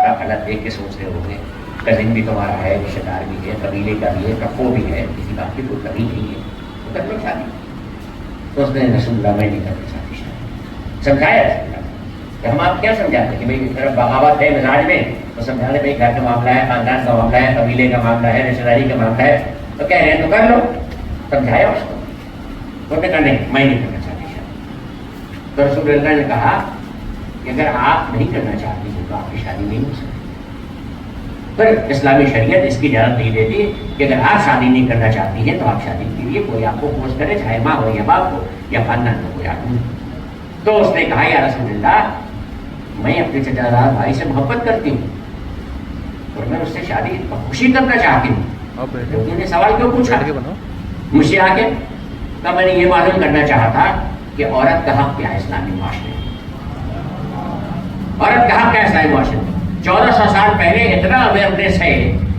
حالت دیکھ کے سوچ رہے ہوں گے کزن بھی تمہارا ہے، رشتے دار بھی ہے، قبیلے کا بھی ہے، کفو بھی ہے، کسی بات کی کوئی کمی نہیں ہے، تو کر لو شادی. تو اس نے رسول اللہ میں نہیں کرنا چاہتی شادی. سمجھایا رسول اللہ کہ ہم آپ کیا سمجھاتے کہ بھائی طرف بغاوت ہے مزاج میں، تو سمجھا دیں بھائی گھر کا معاملہ ہے، خاندان کا معاملہ ہے، قبیلے کا معاملہ ہے، رشتے داری کا معاملہ ہے، تو کہہ رہے ہیں تو کر لو. سمجھایا اس کو. وہ نے کہا نہیں میں نہیں کرنا چاہتی شادی. تو رسول اللہ نے کہا کہ اگر آپ نہیں کرنا چاہتی ہیں تو آپ کی شادی نہیں ہو سکتی. پھر اسلامی شریعت اس کی اجازت نہیں دیتی کہ اگر آپ شادی نہیں کرنا چاہتی ہیں تو آپ شادی کے لیے کوئی آپ کو فورس کرے، چاہے ماں ہو یا باپ ہو یا خاندان میں کوئی آدمی. تو اس نے کہا یا رسول اللہ میں اپنے چچا دار بھائی سے محبت کرتی ہوں اور میں اس سے شادی خوشی کرنا چاہتی ہوں. کیونکہ نے سوال کیوں پوچھا مجھ سے آ کے؟ تو میں نے یہ معلوم کرنا چاہا تھا کہ عورت کا حق کیا ہے اسلامی معاشرے میں. عورت کا حق کیا ہے اسلامی معاشرے میں؟ 1400 سال پہلے اتنا اویئرنیس ہے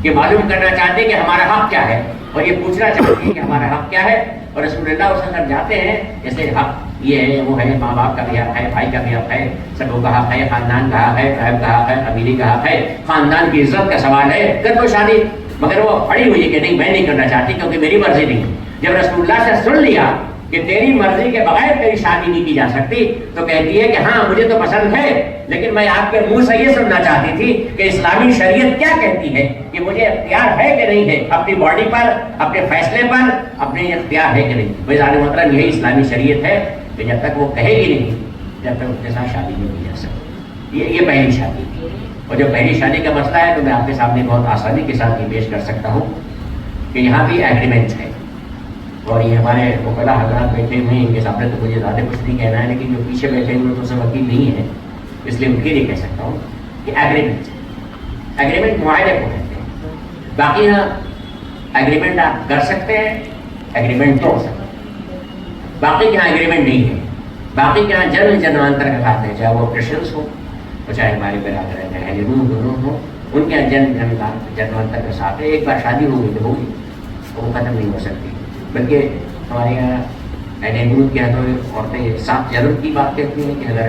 کہ معلوم کرنا چاہتے ہیں کہ ہمارا حق کیا ہے اور یہ پوچھنا چاہتے ہیں کہ ہمارا حق کیا ہے. اور رسول اللہ اس اندر جاتے ہیں جیسے حق یہ ہے وہ ہے، ماں باپ کا بھی حق ہے، بھائی کا بھی حق ہے، سبوں کا حق ہے، خاندان کا حق ہے، صاحب کا حق ہے، قبیلے کا حق ہے، خاندان کی عزت کا سوال ہے. کر دو شادی. مگر وہ پڑی ہوئی ہے کہ نہیں میں نہیں کرنا چاہتی کیونکہ میری مرضی نہیں. جب رسول اللہ سے سن لیا کہ تیری مرضی کے بغیر تیری شادی نہیں کی جا سکتی تو کہتی ہے کہ ہاں مجھے تو پسند ہے لیکن میں آپ کے منہ سے یہ سننا چاہتی تھی کہ اسلامی شریعت کیا کہتی ہے کہ مجھے اختیار ہے کہ نہیں ہے اپنی باڈی پر، اپنے فیصلے پر، اپنے اختیار ہے کہ نہیں. بھائی ظالم محترم یہی اسلامی شریعت ہے کہ جب تک وہ کہے گی نہیں جب تک اس کے ساتھ شادی نہیں کی جا سکتی. یہ پہلی شادی. اور جو پہلی شادی کا مسئلہ ہے تو میں آپ کے سامنے بہت آسانی کے ساتھ یہ پیش کر سکتا ہوں کہ یہاں بھی ایگریمنٹ ہے. اور یہ ہمارے وکلا حضرات بیٹھے ہوئے ہیں ان کے سامنے تو مجھے زیادہ کچھ نہیں کہنا ہے، لیکن جو پیچھے بیٹھے ہوئے تو سب وکیل نہیں ہے اس لیے ان کے لیے کہہ سکتا ہوں کہ ایگریمنٹ معاہدے کو کہتے ہیں. باقی یہاں ایگریمنٹ آپ کر سکتے ہیں، ایگریمنٹ توڑ سکتے ہیں. باقی یہاں ایگریمنٹ نہیں ہے. باقی یہاں جنمانتر کا کھاتے ہیں، چاہے وہ کرسچنس ہو اور چاہے ہمارے برادر ہیں ہندو دونوں ہو، ان کے جنمانتر کا ساتھ ہے. ایک بار شادی ہو گئی تو ہوگی، وہ ختم نہیں ہو سکتی. بلکہ ہمارے یہاں ہندو کے یہاں تو عورتیں 7 جنم کی بات کہتی ہیں کہ اگر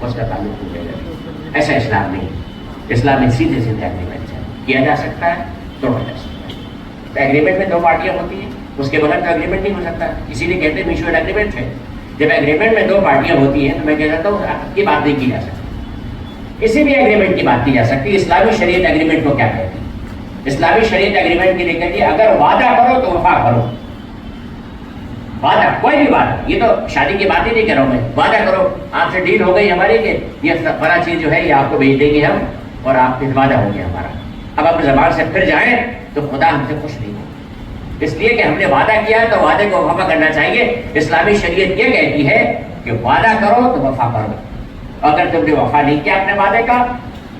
اس کا تعلق ہو جائے گا. ایسا اسلام نہیں. اسلام میں سیدھے ایگریمنٹ کیا جا سکتا ہے، توڑا جا سکتا ہے. تو ایگریمنٹ میں 2 پارٹیاں ہوتی ہیں، اس کے بغیر تو ایگریمنٹ نہیں ہو سکتا. اسی لیے کہتے ہیں میوچل ایگریمنٹ ہے. جب ایگریمنٹ میں 2 پارٹیاں ہوتی ہیں تو میں کہتا ہوں حق کی بات نہیں کی جا سکتی، کسی بھی ایگریمنٹ کی بات کی جا سکتی. اسلامی شریعت ایگریمنٹ کو کیا کہتی ہے؟ اسلامی شریعت ایگریمنٹ کے لیے کہتی ہے اگر وعدہ کرو تو وفا کرو. وعدہ کوئی بھی وعدہ، یہ تو شادی کی بات ہی نہیں کر رہا ہوں میں. وعدہ کرو، آپ سے ڈیل ہو گئی ہماری کہ یہ بڑا چیز جو ہے یہ آپ کو بھیج دیں گے ہم اور آپ پھر وعدہ ہو گیا ہمارا. اب اپنے زبان سے پھر جائیں تو خدا ہم سے خوش نہیں ہو، اس لیے کہ ہم نے وعدہ کیا ہے تو وعدے کو وفا کرنا چاہیے. اسلامی شریعت یہ کہتی ہے کہ وعدہ کرو تو وفا کرو. اگر تم نے وفا نہیں کیا اپنے وعدے کا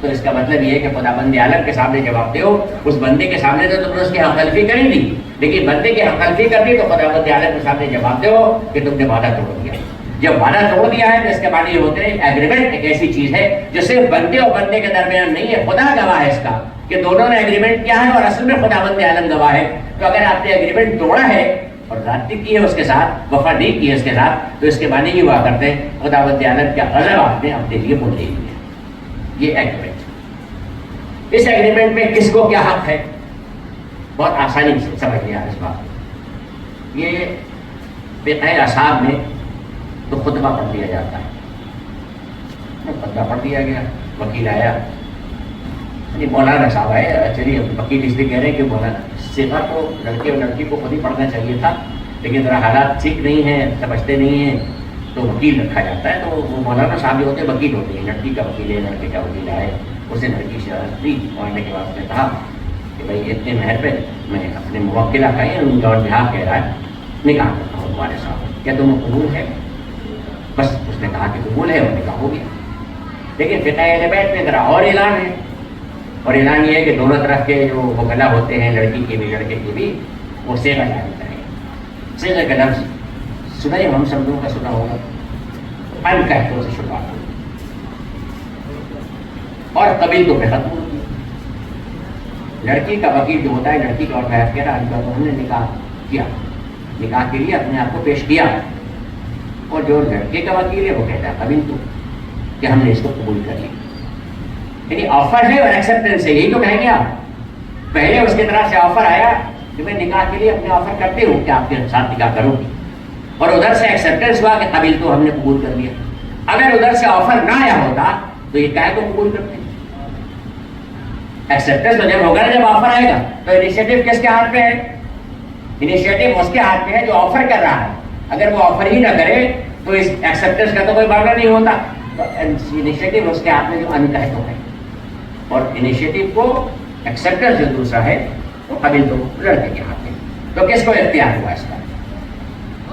تو اس کا مطلب یہ ہے کہ خدا بند عالم کے سامنے جواب دو. اس بندے کے سامنے تو تم نے اس کی حق تلفی کری لی، لیکن بندے کی حق تلفی کر دی تو خدا بند عالم کے سامنے جواب دو کہ تم نے وعدہ توڑ دیا. جب وعدہ توڑ دیا ہے تو اس کے بعد یہ ہوتے ہیں ایگریمنٹ ایک ایسی چیز ہے جو صرف بندے اور بندے کے درمیان نہیں ہے، خدا گواہ ہے اس کا کہ دونوں نے ایگریمنٹ کیا ہے اور اصل میں خدا بند عالم گواہ ہے. تو اگر آپ نے ایگریمنٹ توڑا ہے اور زیادتی کی ہے اس کے ساتھ، وفا نہیں کی ہے اس کے ساتھ، تو اس کے معنی یہ ہوا کرتے ہیں خدا بند عالم کیا غضب آپ نے اپنے لیے بول دیا. یہ ایگریمنٹ. اس ایگریمنٹ میں کس کو کیا حق ہے بہت آسانی سے سمجھ لیا اس بات. یہ فقہ اصحاب میں تو خطبہ پڑھ دیا جاتا ہے، خطبہ پڑھ دیا گیا، وکیل آیا، مولانا صاحب آئے. چلیے وکیل اس لیے کہہ رہے ہیں کہ مولانا صفا کو لڑکے اور لڑکی کو خود ہی پڑھنا چاہیے تھا، لیکن ذرا حالات ٹھیک نہیں ہیں، سمجھتے نہیں ہیں تو وکیل رکھا جاتا ہے. تو وہ مولانا صاحب جو ہوتے ہیں وکیل ہوتے ہیں. لڑکی کا وکیل ہے، لڑکے کا وکیل آئے، اسے لڑکی شرارت دی. پڑھنے کے بعد نے کہا کہ بھائی اتنے مہر پہ میں اپنے موکلہ کا ہی ان کا اور بہار کہہ رہا ہے نکاح کرتا ہوں تمہارے ساتھ، کیا تمہیں قبول ہے؟ بس اس نے کہا کہ قبول ہے اور نکاح ہو گیا. لیکن فقہ اہل بیت میں ذرا اور اعلان ہے، اور اعلان یہ ہے کہ دونوں طرف کے جو وکلا ہوتے ہیں لڑکی کے بھی لڑکے کے بھی وہ صیغہ جاری کریں. صیغے کا لفظ سنا ہی ہم سب لوگوں کا سنا ہوگا، ان کہتوں سے شروعات ہوگی اور قبیل تو بے ختم ہوگی. لڑکی کا وکیل جو ہوتا ہے لڑکی کا اور بحث کہہ رہا ان کا تو ہم نے نکاح کیا، نکاح کے لیے اپنے آپ کو پیش کیا اور جو لڑکے کا وکیل ہے وہ کہتا ہے قبیل تو کہ ہم نے اس کو قبول کر لیا. یعنی آفر ہے اور ایکسیپٹنس ہے, یہی تو کہیں گے آپ. پہلے اس کی طرف سے آفر آیا کہ میں نکاح کے لیے اپنے آفر کرتے ہوں کہ آپ کے ساتھ نکاح کروں گی, اور ادھر سے ایکسیپٹنس ہوا کہ قبیل تو ہم نے قبول کر لیا. اگر ادھر سے آفر نہ آیا ہوتا تو یہ کہے کو قبول کرتے. ایکسیپٹنس تو جب ہوگا جب آفر آئے گا, تو انیشیٹو کس کے ہاتھ پہ ہے؟ انیشیٹو اس کے ہاتھ پہ ہے جو آفر کر رہا ہے. اگر وہ آفر ہی نہ کرے تو اس ایکسیپٹنس کا تو کوئی معاملہ نہیں ہوتا. تو انیشیٹو اس کے ہاتھ میں جو انکہت ہے, اور انیشیٹو کو ایکسیپٹنس جو دوسرا ہے وہ قبیل تو لڑکے کے ہاتھ میں. تو کس کو اختیار ہوا اس کا؟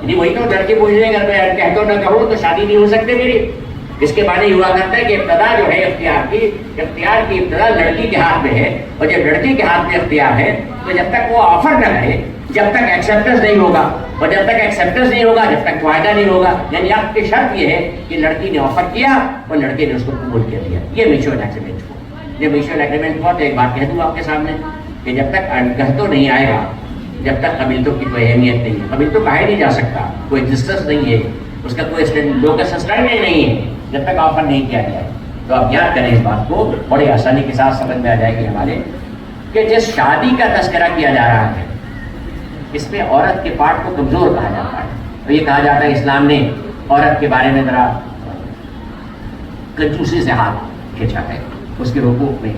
یعنی وہی تو لڑکے پوچھ رہے ہیں اگر میں کہہ دو نہ کہوں تو شادی نہیں ہو سکتی میری. اس کے معنی ہوا کرتا ہے کہ ابتدا جو ہے اختیار کی ابتدا لڑکی کے ہاتھ میں ہے, اور جب لڑکی کے ہاتھ میں اختیار ہے تو جب تک وہ آفر نہ کرے, جب تک ایکسیپٹنس نہیں ہوگا, اور جب تک ایکسیپٹنس نہیں ہوگا جب تک معاہدہ نہیں ہوگا. یعنی آپ کی شرط یہ ہے کہ لڑکی نے آفر کیا اور لڑکے نے اس کو قبول کر لیا. یہ میوچل ایگریمنٹ کو, یہ میوچل ایگریمنٹ ہوا. تو ایک بات کہہ دوں آپ کے سامنے کہ جب تک انکہتو نہیں آئے گا, جب تک قبیلتوں کی کوئی اہمیت نہیں ہے, قبیلتوں کہا ہی نہیں جا سکتا, کوئی ایگزسٹنس نہیں ہے, اس کا کوئی لوکس اسٹینڈرڈ نہیں ہے جب تک آفر نہیں کیا گیا. تو آپ یاد کریں اس بات کو, بڑی آسانی کے ساتھ سمجھ میں آ جائے گی ہمارے کہ جس شادی کا تذکرہ کیا جا رہا ہے اس میں عورت کے پارٹ کو کمزور کہا جاتا ہے. تو یہ کہا جاتا ہے اسلام نے عورت کے بارے میں ذرا کنجوسی سے ہاتھ کھینچا ہے, اس کے حقوق میں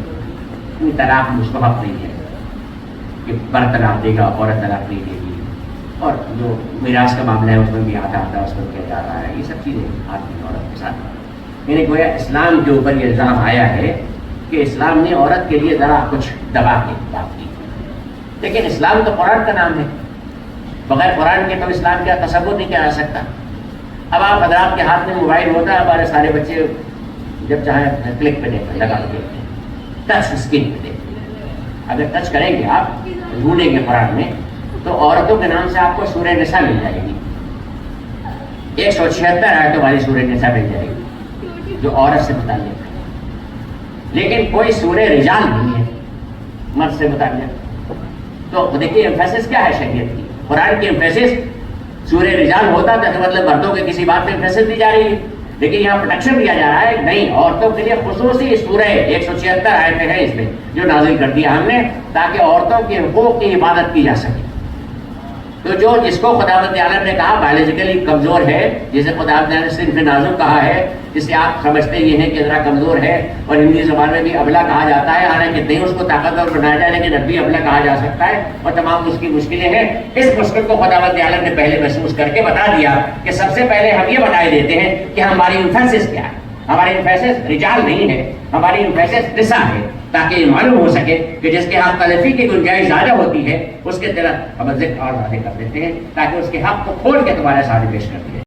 کوئی طلاق مستحب نہیں ہے کہ مرد طلاق دے گا عورت طلاق نہیں دے گی, اور جو میراث کا معاملہ ہے اس میں بھی آتا اس میں کیا جا رہا ہے. یہ سب چیزیں آدمی عورت کے ساتھ. یعنی گویا اسلام کے اوپر یہ الزام آیا ہے کہ اسلام نے عورت کے لیے ذرا کچھ دبا کے بات کی. لیکن اسلام تو قرآن کا نام ہے, بغیر قرآن کے تو اسلام کا تصور نہیں کیا جا سکتا. اب آپ حضرات کے ہاتھ میں موبائل ہوتا ہے, ہمارے سارے بچے جب چاہیں کلک پہ دیکھتے لگا کے دیکھتے ہیں, ٹچ اسکرین پہ دیکھتے ہیں. اگر ٹچ کریں گے آپ ڈھونڈیں گے قرآن میں تو عورتوں کے نام سے آپ کو سورہ نساء مل جائے گی. 176 آیتوں والی سورہ نساء مل جائے گی جو عورت سے متعلق ہے. لیکن کوئی سورہ رجال نہیں ہے مرد سے متعلق. تو دیکھیے ایمفیسس کیا ہے شریعت کی. قرآن کی ایمفیسس سورہ رجال ہوتا تھا تو مطلب مردوں کے کسی بات میں ایمفیسس دی جا رہی ہے, لیکن یہاں پروٹیکشن دیا جا رہا ہے نہیں, عورتوں کے لیے خصوصی سورہ 176 آیتیں ہیں اس میں جو نازل کر دیا ہم نے تاکہ عورتوں کے حقوق کی حفاظت کی جا سکے. تو جو جس کو خداوند عالم نے کہا بایولوجیکلی کمزور ہے, جسے خداوند عالم نے صنف نازک کہا ہے, جسے آپ سمجھتے یہ ہیں کہ ذرا کمزور ہے, اور ہندی زبان میں بھی ابلا کہا جاتا ہے, حالانکہ نہیں اس کو طاقتور بنایا جائے لیکن اب بھی ابلا کہا جا سکتا ہے, اور تمام اس کی مشکلیں ہیں. اس مشکل کو خداوند عالم نے پہلے محسوس کر کے بتا دیا کہ سب سے پہلے ہم یہ بتائے دیتے ہیں کہ ہماری ایمفیسس کیا ہے. ہماری ایمفیسس رجال نہیں ہے, ہماری ایمفیسس نساء ہے, تاکہ یہ معلوم ہو سکے کہ جس کے حق تلفی کی گنجائش زیادہ ہوتی ہے اس کے طرح ہم ذکر اور واضح کر دیتے ہیں تاکہ اس کے حق کو کھول کے تمہارے سامنے پیش کر دیں.